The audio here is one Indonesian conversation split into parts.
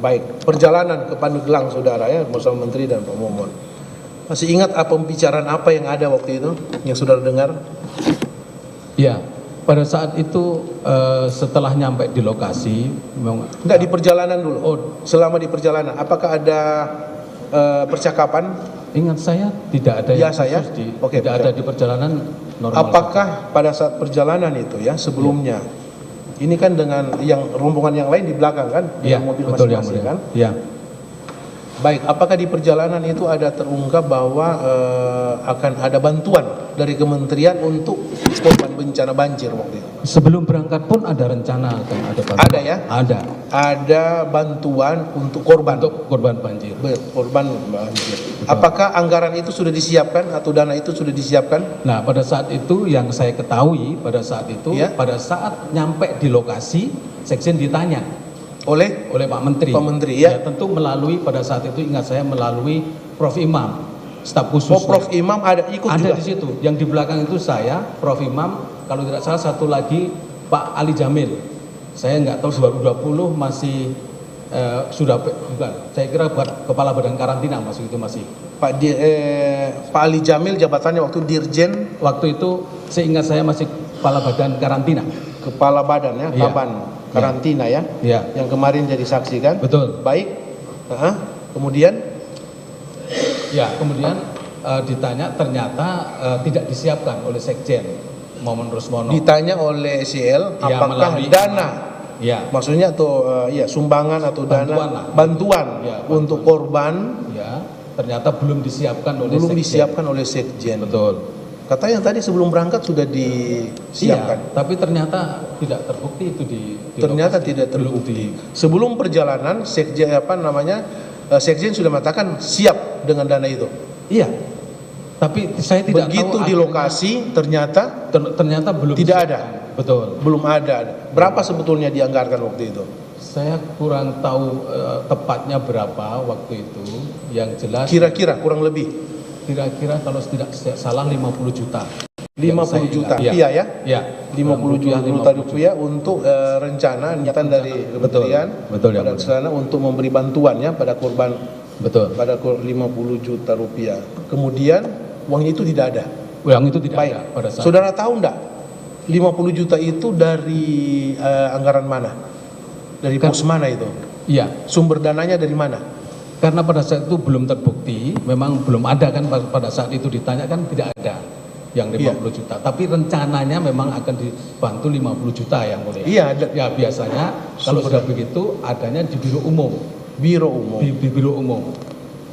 Baik, perjalanan ke Pandeglang saudara ya bersama Menteri dan Pak Momon. Masih ingat apa pembicaraan apa yang ada waktu itu yang saudara dengar? Ya, pada saat itu setelah nyampe di lokasi, Enggak, di perjalanan dulu. Oh, selama di perjalanan, apakah ada percakapan? ingat saya tidak ada Ya, yang saya. khusus Oke, tidak betul. ada di perjalanan normal. Apakah pada saat perjalanan itu ya sebelumnya, ini kan dengan yang rombongan yang lain di belakang kan, Iya, dengan mobil betul yang masing-masing mulia. kan? Ya. Baik, apakah di perjalanan itu ada terungkap bahwa akan ada bantuan dari kementerian untuk korban bencana banjir waktu itu? Sebelum berangkat pun ada rencana akan ada bantuan. Ada ya? Ada. Ada bantuan untuk korban. Untuk korban banjir. Korban banjir. Apakah anggaran itu sudah disiapkan atau dana itu sudah disiapkan? Nah, pada saat itu yang saya ketahui pada saat itu, Ya. pada saat nyampe di lokasi, Sekjen ditanya Oleh oleh Pak Menteri. Pak Menteri, ya. Tentu melalui pada saat itu ingat saya melalui Prof Imam, staf khusus. Oh, Prof Imam ada ikut ada juga? di situ. Yang di belakang itu saya, Prof Imam, kalau tidak salah satu lagi Pak Ali Jamil. Saya nggak tahu 2020 masih sudah bukan. Saya kira buat kepala badan karantina masih itu masih. Pak Ali Jamil jabatannya waktu Dirjen, Waktu itu seingat saya masih kepala badan karantina. kepala badan ya, Iya. Kaban karantina ya, Ya, yang kemarin jadi saksi kan? betul. Baik. Kemudian Ya, kemudian ditanya ternyata tidak disiapkan oleh Sekjen Momon Rusmono. ditanya oleh SL Ya, apakah melalui- dana, Ya, maksudnya atau ya sumbangan atau Bantuan dana lah. bantuan Ya, bantuan. untuk korban ya, ternyata belum disiapkan oleh belum Sekjen. disiapkan oleh Sekjen. Betul. Katanya tadi sebelum berangkat sudah disiapkan. Iya, tapi ternyata tidak terbukti itu di Ternyata lokasi. tidak Belum terbukti. Sebelum perjalanan Sekjen Sekjen sudah mengatakan siap dengan dana itu. Iya. Tapi saya tidak Begitu tahu di akhirnya- lokasi ternyata ternyata belum tidak disiapkan. ada. Betul. belum ada. Berapa sebetulnya dianggarkan waktu itu? Saya kurang tahu tepatnya berapa waktu itu. Yang jelas Kira-kira kurang lebih kira-kira kalau tidak salah 50 juta. 50 Yang juta saya ingat. rupiah ya? Iya. 50 juta 50 rupiah untuk rencana niatan dari kementerian Betul, ya, pada Mulia. sana untuk memberi bantuan ya pada korban Betul. pada 50 juta rupiah. Kemudian uang itu tidak ada. Yang itu tidak Baik. ada pada saat. Saudara tahu enggak 50 juta itu dari anggaran mana? Dari Kan- pos mana itu? Iya. Sumber dananya dari mana? Karena pada saat itu belum terbukti, memang belum ada kan pada saat itu ditanya kan tidak ada yang 50 juta. Tapi rencananya memang akan dibantu 50 juta yang mulia. Iya, Ya biasanya kalau sudah begitu adanya di biro umum, Biro Umum. di biro umum.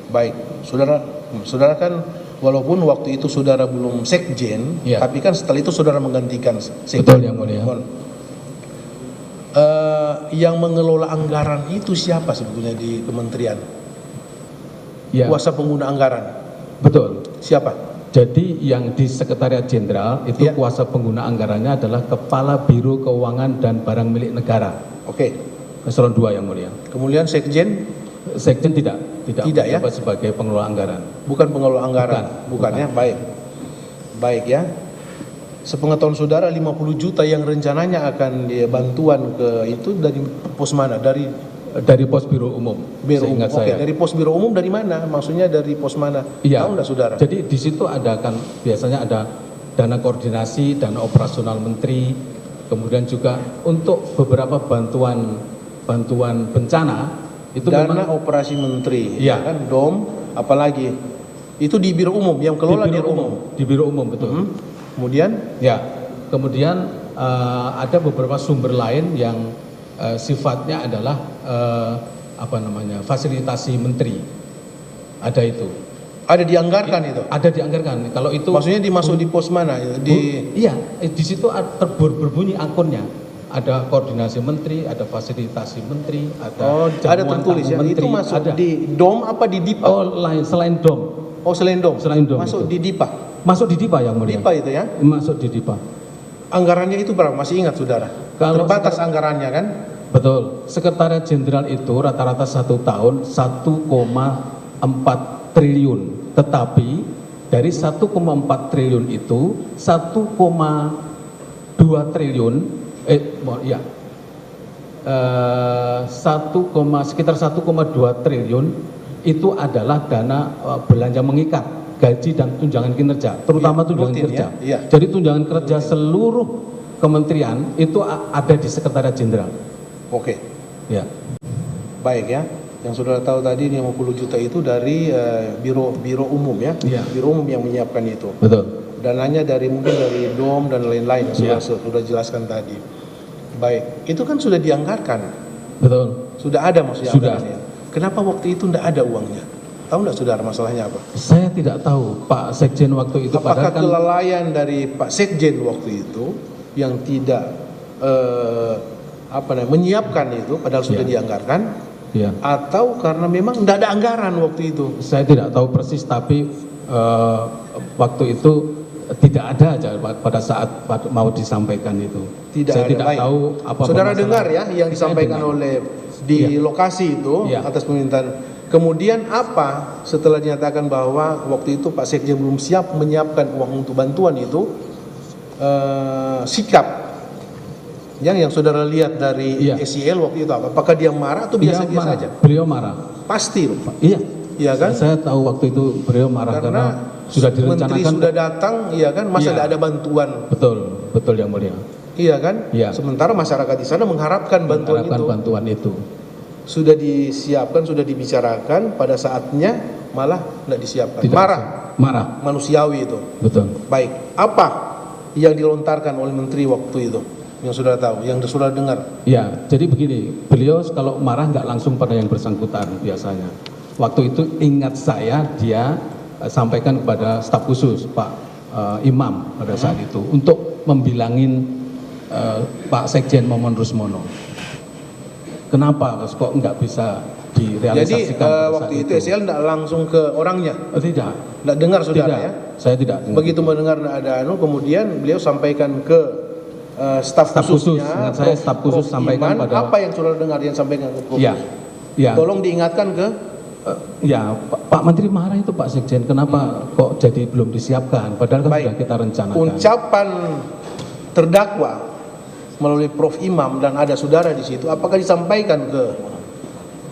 Baik, saudara kan walaupun waktu itu saudara belum sekjen, Iya. tapi kan setelah itu saudara menggantikan sekjen. Betul yang mulia. Yang mengelola anggaran itu siapa sebetulnya di kementerian? Ya, Kuasa pengguna anggaran betul. siapa? Jadi yang di Sekretariat Jenderal itu Iya. kuasa pengguna anggarannya adalah Kepala Biro Keuangan dan Barang Milik Negara. Oke. Eselon 2 yang mulia. Kemudian sekjen Sekjen tidak ya? menjabat sebagai pengelola anggaran. bukan pengelola anggaran, bukan ya? Baik. Baik ya. Sepengetahuan saudara 50 juta yang rencananya akan bantuan ke itu dari pos mana? Dari pos biro umum. Biro Umum. seingat Oke, saya. dari pos biro umum dari mana? Maksudnya dari pos mana? Iya. Tahu enggak saudara? Jadi di situ ada kan biasanya ada dana koordinasi, dana operasional menteri, kemudian juga untuk beberapa bantuan bencana itu Dana memang operasi menteri, Iya. ya kan? DOM, apalagi itu di biro umum yang kelola di biro umum. Di biro umum betul. Kemudian Ya, kemudian ada beberapa sumber lain yang sifatnya adalah fasilitasi menteri. Ada itu. ada dianggarkan itu. Ada dianggarkan. Kalau itu Maksudnya dimasuk di pos mana? iya, di situ berbunyi akunnya. Ada koordinasi menteri, ada fasilitasi menteri, ada ada jamuan tertulis tamu ya. menteri, Itu masuk ada. di DOM apa di DIPA? Oh, lain selain DOM. Oh, selain DOM. Selain DOM Masuk itu. di DIPA. Masuk di DIPA yang mulia. DIPA itu ya. Masuk di DIPA. Anggarannya itu berapa? Masih ingat saudara? Kalau Terbatas anggarannya kan? Betul. Sekretariat Jenderal itu rata-rata 1 tahun 1,4 triliun. Tetapi dari 1,4 triliun itu 1,2 triliun sekitar 1,2 triliun itu adalah dana belanja mengikat gaji dan tunjangan kinerja, terutama Iya, tunjangan rutin, kerja. ya? Iya. Jadi tunjangan kerja seluruh kementerian itu ada di Sekretariat Jenderal. Oke, Ya, baik ya. Yang saudara tahu tadi 50 juta itu dari biro umum ya. Iya. Biro umum yang menyiapkan itu. betul. Dananya mungkin dari DOM dan lain-lain yang Iya. sudah jelaskan tadi. Baik, itu kan sudah dianggarkan. Betul. Sudah ada maksudnya Sudah. anggarannya. Kenapa waktu itu tidak ada uangnya? Tahu nggak saudara masalahnya apa? Saya tidak tahu Pak Sekjen waktu itu, Apakah padahal kan kelalaian dari Pak Sekjen waktu itu yang tidak menyiapkan itu padahal sudah Iya. dianggarkan, ya, atau karena memang tidak ada anggaran waktu itu? saya tidak tahu persis, tapi waktu itu tidak ada aja pada saat mau disampaikan itu. Tidak Saya ada. tidak Baik. tahu apa Saudara permasalahan. dengar ya yang Saya disampaikan dengar. oleh di Iya. lokasi itu Iya. atas permintaan. Kemudian apa setelah dinyatakan bahwa waktu itu Pak Sekjen belum siap menyiapkan uang untuk bantuan itu, sikap yang saudara lihat dari Iya. SEL waktu itu apa? Apakah dia marah atau Beliau biasa-biasa marah. saja? Beliau marah. Pasti loh. Iya. Iya kan? Saya tahu waktu itu beliau marah karena sudah Menteri direncanakan. sudah datang, iya kan? Masa Iya. tidak ada bantuan, Betul yang mulia. iya kan? Iya. Sementara masyarakat di sana mengharapkan bantuan Mengharapkan itu. bantuan itu. Sudah disiapkan, sudah dibicarakan, pada saatnya malah tidak disiapkan. Tidak Marah, manusiawi itu. Betul. Baik, apa yang dilontarkan oleh menteri waktu itu? Yang sudah tahu, yang sudah dengar. Ya, jadi begini, beliau kalau marah nggak langsung pada yang bersangkutan biasanya. Waktu itu ingat saya dia sampaikan kepada staf khusus Pak Imam pada saat itu untuk membilangin Pak Sekjen Momon Rusmono. Kenapa kok nggak bisa Jadi direalisasikan pada waktu saat itu SEL tidak langsung ke orangnya, Tidak, tidak dengar saudara tidak. ya. Saya tidak dengar. Begitu mendengar tidak ada kemudian beliau sampaikan ke staf Staf khusus, khususnya. ingat saya staf khusus Prof. sampaikan Iman. pada- Apa yang saudara dengar yang sampaikan ke Prof. Ya, ya. Tolong diingatkan ke Ya, Pak Menteri marah itu Pak Sekjen, kenapa kok jadi belum disiapkan? Padahal kan Baik. sudah kita rencanakan. ucapan terdakwa melalui Prof. Imam dan ada saudara di situ. Apakah disampaikan ke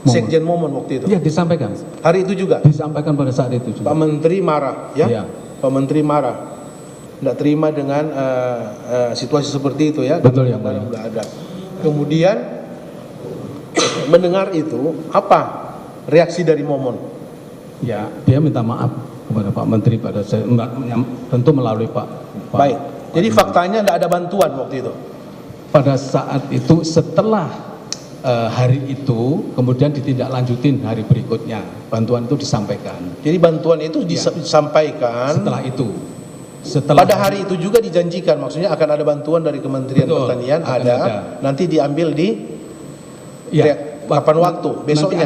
Sekjen Momon waktu itu? Ya, disampaikan. Hari itu juga Disampaikan pada saat itu juga. Pak Menteri marah, ya? Iya. Pak Menteri marah, tidak terima dengan situasi seperti itu ya. Betul, karena yang mulia. sudah ada. Kemudian mendengar itu apa reaksi dari Momon? Ya, dia minta maaf kepada Pak Menteri pada saya, tentu melalui Pak. Baik. Jadi faktanya tidak ada bantuan waktu itu. Pada saat itu setelah hari itu kemudian ditindaklanjutin hari berikutnya bantuan itu disampaikan. Jadi bantuan itu disampaikan. Setelah itu, setelah Pada hari itu juga dijanjikan, maksudnya akan ada bantuan dari Kementerian Betul, Pertanian, akan ada, ada. nanti diambil di ya, kapan waktu? Besoknya.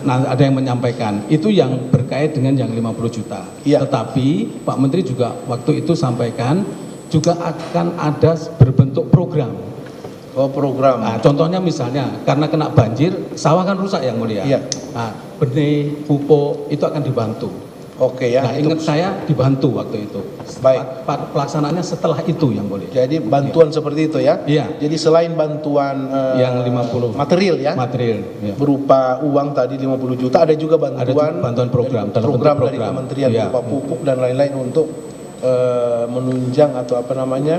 Nanti ada yang menyampaikan itu yang berkait dengan yang 50 juta. Iya. Tetapi Pak Menteri juga waktu itu sampaikan juga akan ada berbentuk program. Oh, program. Nah, contohnya misalnya karena kena banjir, sawah kan rusak yang mulia. Iya. Nah, benih, pupuk itu akan dibantu. Oke ya. Nah, itu. ingat saya dibantu waktu itu. Baik. Pelaksanaannya setelah itu yang mulia. Jadi bantuan seperti itu ya. Iya. Jadi selain bantuan Yang 50. material ya, Material. Ya. berupa uang tadi 50 juta, ada juga bantuan Ada bantuan program, dalam program bentuk dari program. kementerian Iya. berupa pupuk dan lain-lain untuk menunjang atau apa namanya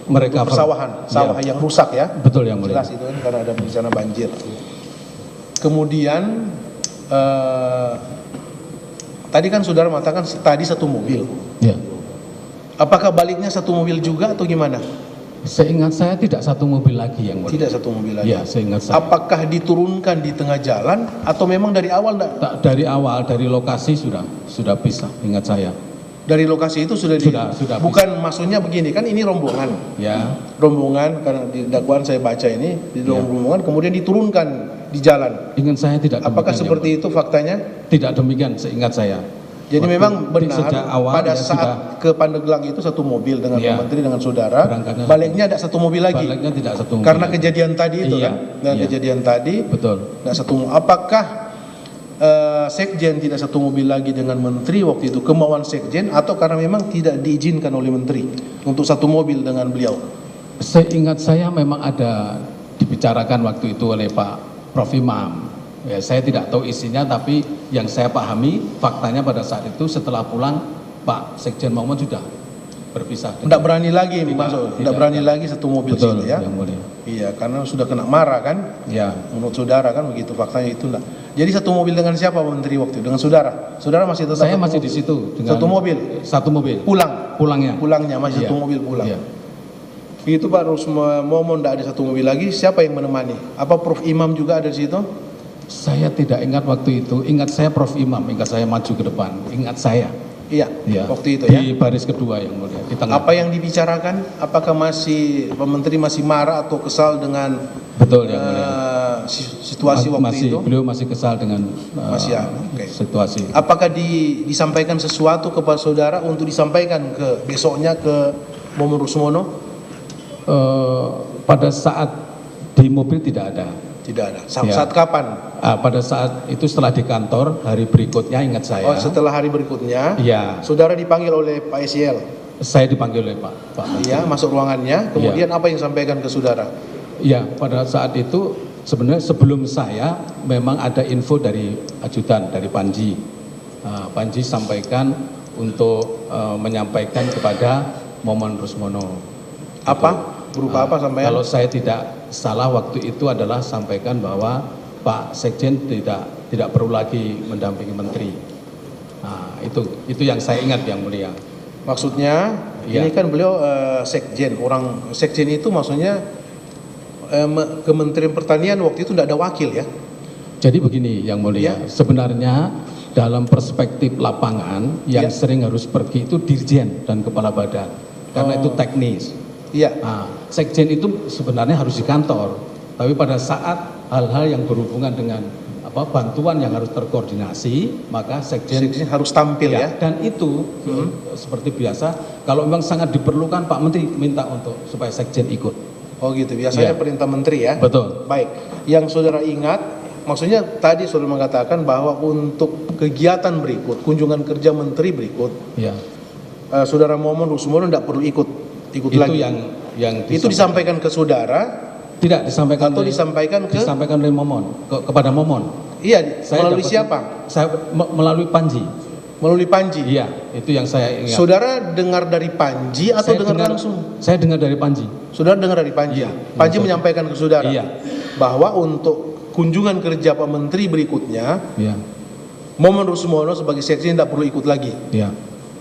Mereka persawahan, sawah yang rusak ya. Betul yang mulia. Jelas itu kan karena ada bencana banjir. Kemudian tadi kan saudara mengatakan tadi satu mobil. Ya. Apakah baliknya satu mobil juga atau gimana? Seingat saya tidak satu mobil lagi yang mulia. Tidak satu mobil lagi. Ya, seingat saya. Apakah diturunkan di tengah jalan atau memang dari awal enggak? Tak, dari awal, dari lokasi sudah pisah, ingat saya. Dari lokasi itu sudah Sudah bukan maksudnya begini kan ini rombongan. Ya, Rombongan karena di dakwaan saya baca ini di Ya. rombongan kemudian diturunkan di jalan. ingat saya tidak. Apakah demikian, seperti itu faktanya? yang mulia. Tidak demikian, seingat saya. Jadi Waktu memang benar sejak awal pada ya saat sudah ke Pandeglang itu satu mobil dengan Ya. Pak Menteri dengan saudara, Berangkatnya- baliknya ada satu mobil lagi. baliknya tidak satu mobil. Karena lagi. kejadian tadi itu Iya, kan, dan iya. kejadian tadi Betul. tidak satu. Apakah Sekjen tidak satu mobil lagi dengan Menteri waktu itu kemauan Sekjen atau karena memang tidak diizinkan oleh Menteri untuk satu mobil dengan beliau? Seingat saya memang ada dibicarakan waktu itu oleh Pak Prof Imam. Ya, saya tidak tahu isinya, tapi yang saya pahami faktanya pada saat itu setelah pulang Pak Sekjen Muhammad sudah berpisah. Tidak berani lagi masuk, tidak berani lagi satu mobil Betul, situ ya. Yang Mulia. Iya, karena sudah kena marah kan. Ya. Menurut saudara kan begitu faktanya itu enggak. Jadi satu mobil dengan siapa Pak Menteri waktu itu? Dengan saudara. Saudara masih tetap Saya satu masih mobil? di situ dengan Satu mobil. Satu mobil. Pulangnya masih Iya. satu mobil pulang. Iya. Itu Pak Momon tidak ada satu mobil lagi, siapa yang menemani? Apa Prof Imam juga ada di situ? Saya tidak ingat waktu itu. Ingat saya Prof Imam, ingat saya maju ke depan. Ingat saya. Iya, Ya. waktu itu ya. Di baris kedua yang mulia. Di tengah. Apa yang dibicarakan? Apakah masih Pak Menteri masih marah atau kesal dengan Betul yang mulia. situasi waktu masih, itu? Beliau masih kesal dengan Masih ya, oke. situasi. Apakah disampaikan sesuatu kepada saudara untuk disampaikan ke besoknya ke Momon Rusmono? Pada saat di mobil tidak ada. Tidak ada. Ya. Saat kapan? Pada saat itu setelah di kantor hari berikutnya ingat saya. Oh, setelah hari berikutnya. Iya. Saudara dipanggil oleh Pak SYL. Saya dipanggil oleh Pak Menteri. Iya, masuk ruangannya. Kemudian apa yang disampaikan ke saudara? Ya, pada saat itu sebenarnya sebelum saya memang ada info dari ajudan, dari Panji. Panji sampaikan untuk menyampaikan kepada Momon Rusmono. Apa? Berupa apa sampaian? Kalau saya tidak salah waktu itu adalah sampaikan bahwa Pak Sekjen tidak perlu lagi mendampingi menteri. Nah, itu yang saya ingat yang mulia. Maksudnya Iya. ini kan beliau sekjen, orang sekjen itu maksudnya Kementerian Pertanian waktu itu tidak ada wakil ya. Jadi begini yang mulia, sebenarnya dalam perspektif lapangan yang sering harus pergi itu dirjen dan kepala badan, karena itu teknis. Iya. Nah, sekjen itu sebenarnya harus di kantor, tapi pada saat hal-hal yang berhubungan dengan bantuan yang harus terkoordinasi, maka sekjen harus tampil ya. Dan itu seperti biasa, kalau memang sangat diperlukan Pak Menteri minta untuk supaya sekjen ikut. Oh gitu, biasanya Iya. perintah menteri ya. Betul. Baik, yang saudara ingat, maksudnya tadi saudara mengatakan bahwa untuk kegiatan berikut, kunjungan kerja menteri berikut, Ya. saudara Momon Rusmono tidak perlu ikut Itu lagi. yang Itu disampaikan ke saudara tidak disampaikan atau disampaikan ke? disampaikan oleh Momon kepada Momon. Iya, melalui dapat- siapa? Saya melalui Panji. Melalui Panji. Iya, itu yang saya ingat. Saudara dengar dari Panji atau Saya dengar langsung? Saya dengar dari Panji. Saudara dengar dari Panji. Iya. Panji menyampaikan ke saudara Iya. bahwa untuk kunjungan kerja Pak Menteri berikutnya, Iya. Momon Rusmono sebagai sekjen tidak perlu ikut lagi. Iya.